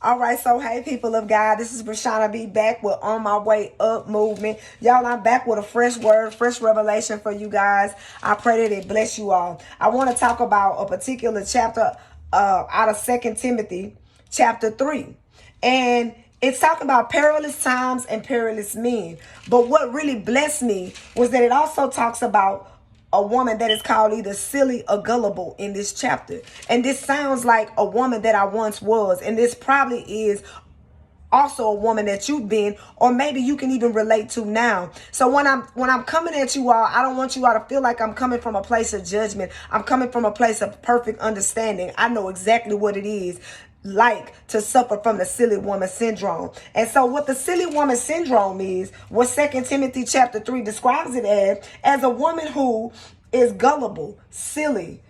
All right, so hey, people of God, this is Brashana B back with On My Way Up movement. Y'all, I'm back with a fresh word, fresh revelation for you guys. I pray that it bless you all. I want to talk about a particular chapter out of Second Timothy chapter 3. And it's talking about perilous times and perilous men. But what really blessed me was that it also talks about a woman that is called either silly or gullible in this chapter. And this sounds like a woman that I once was. And this probably is also a woman that you've been, or maybe you can even relate to now. So when I'm coming at you all, I don't want you all to feel like I'm coming from a place of judgment. I'm coming from a place of perfect understanding. I know exactly what it is like to suffer from the silly woman syndrome. And so what the silly woman syndrome is, what Second Timothy chapter 3 describes it as a woman who is gullible, silly,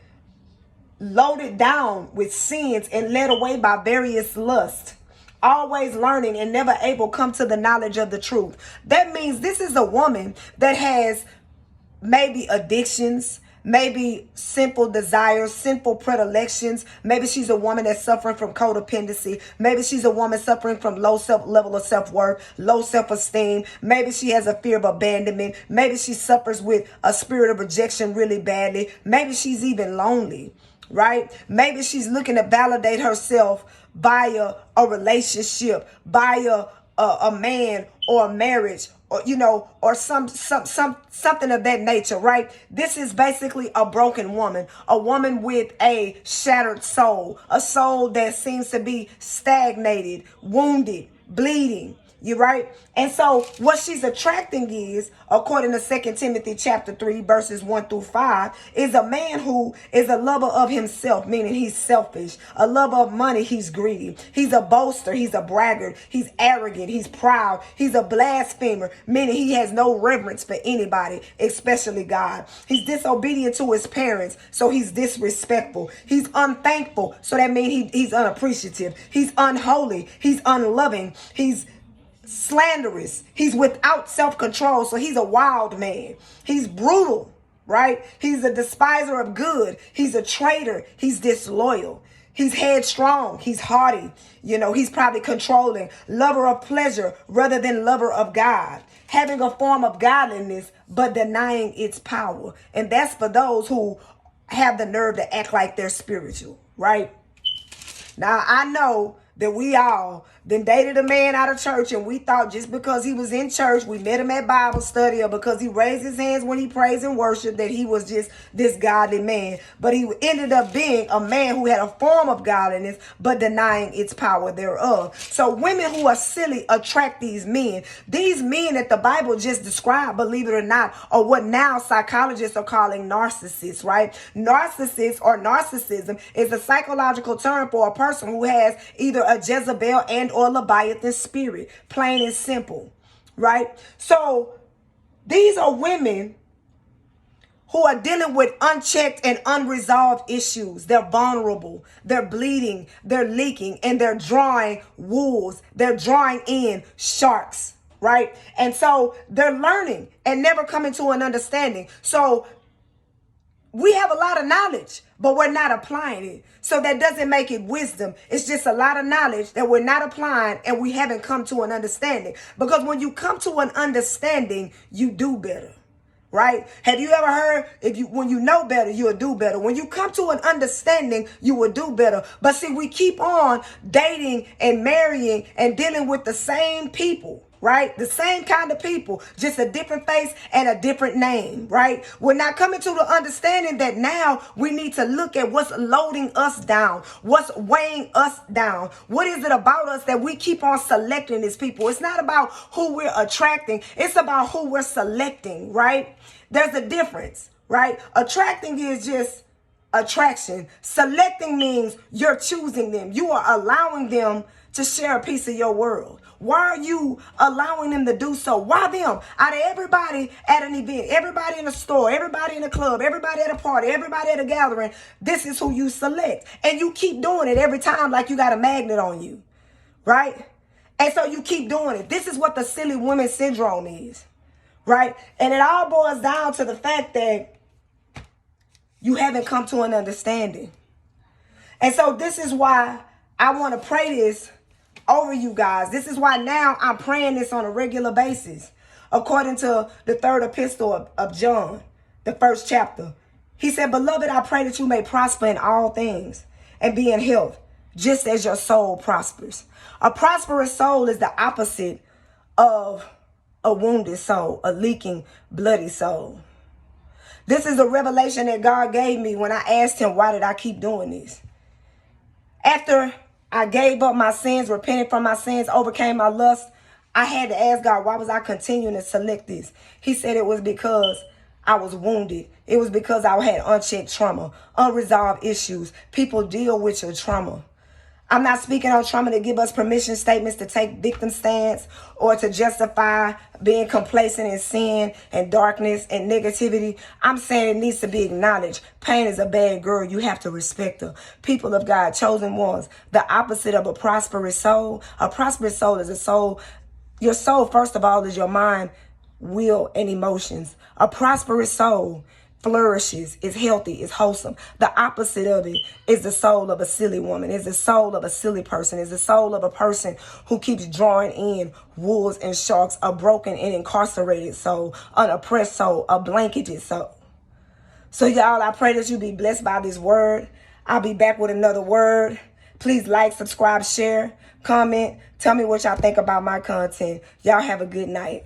loaded down with sins and led away by various lusts, always learning and never able come to the knowledge of the truth. That means this is a woman that has maybe addictions, maybe sinful desires, sinful predilections. Maybe she's a woman that's suffering from codependency. Maybe she's a woman suffering from low level of self-worth, low self-esteem. Maybe she has a fear of abandonment. Maybe she suffers with a spirit of rejection really badly. Maybe she's even lonely, right? Maybe she's looking to validate herself via a relationship, via a man or a marriage, or or something of that nature, right? This is basically a broken woman, a woman with a shattered soul, a soul that seems to be stagnated, wounded, bleeding. You right? And so what she's attracting is, according to 2 Timothy chapter 3, verses 1 through 5, is a man who is a lover of himself, meaning he's selfish. A lover of money, he's greedy. He's a boaster, he's a braggart, he's arrogant, he's proud, he's a blasphemer, meaning he has no reverence for anybody, especially God. He's disobedient to his parents, so he's disrespectful. He's unthankful, so that means he's unappreciative. He's unholy, he's unloving, he's slanderous, he's without self-control, so he's a wild man. He's brutal, right? He's a despiser of good. He's a traitor. He's disloyal. He's headstrong. He's haughty. He's probably controlling, lover of pleasure rather than lover of God, having a form of godliness but denying its power. And that's for those who have the nerve to act like they're spiritual, right? Now, I know that we all then dated a man out of church, and we thought just because he was in church, we met him at Bible study, or because he raised his hands when he praised and worshiped, that he was just this godly man. But he ended up being a man who had a form of godliness, but denying its power thereof. So women who are silly attract these men. These men that the Bible just described, believe it or not, are what now psychologists are calling narcissists, right? Narcissists or narcissism is a psychological term for a person who has either a Jezebel and or Leviathan spirit, plain and simple, right? So these are women who are dealing with unchecked and unresolved issues. They're vulnerable, they're bleeding, they're leaking, and they're drawing wolves. They're drawing in sharks, right? And so they're learning and never coming to an understanding. So we have a lot of knowledge, but we're not applying it. So that doesn't make it wisdom. It's just a lot of knowledge that we're not applying, and we haven't come to an understanding. Because when you come to an understanding, you do better, right? Have you ever heard, when you know better, you'll do better. When you come to an understanding, you will do better. But see, we keep on dating and marrying and dealing with the same people, right? The same kind of people, just a different face and a different name, right? We're not coming to the understanding that now we need to look at what's loading us down, what's weighing us down. What is it about us that we keep on selecting these people? It's not about who we're attracting. It's about who we're selecting, right? There's a difference, right? Attracting is just attraction. Selecting means you're choosing them. You are allowing them to share a piece of your world. Why are you allowing them to do so? Why them? Out of everybody at an event, everybody in a store, everybody in a club, everybody at a party, everybody at a gathering, this is who you select. And you keep doing it every time like you got a magnet on you, right? And so you keep doing it. This is what the silly woman syndrome is, right? And it all boils down to the fact that you haven't come to an understanding. And so this is why I want to pray this over you guys. This is why now I'm praying this on a regular basis. According to the third epistle of John, the first chapter. He said, beloved, I pray that you may prosper in all things and be in health, just as your soul prospers. A prosperous soul is the opposite of a wounded soul, a leaking, bloody soul. This is a revelation that God gave me when I asked him, why did I keep doing this? After I gave up my sins, repented from my sins, overcame my lust, I had to ask God, why was I continuing to select this? He said it was because I was wounded. It was because I had unchecked trauma, unresolved issues. People deal with your trauma. I'm not speaking on trauma to give us permission statements to take victim stance or to justify being complacent in sin and darkness and negativity. I'm saying it needs to be acknowledged. Pain is a bad girl. You have to respect her. People of God, chosen ones, the opposite of a prosperous soul. A prosperous soul is a soul. Your soul, first of all, is your mind, will, and emotions. A prosperous soul flourishes, is healthy, is wholesome. The opposite of it is the soul of a silly woman, is the soul of a silly person, is the soul of a person who keeps drawing in wolves and sharks, a broken and incarcerated soul, an oppressed soul, a blanketed soul. So y'all, I pray that you be blessed by this word. I'll be back with another word. Please like, subscribe, share, comment. Tell me what y'all think about my content. Y'all have a good night.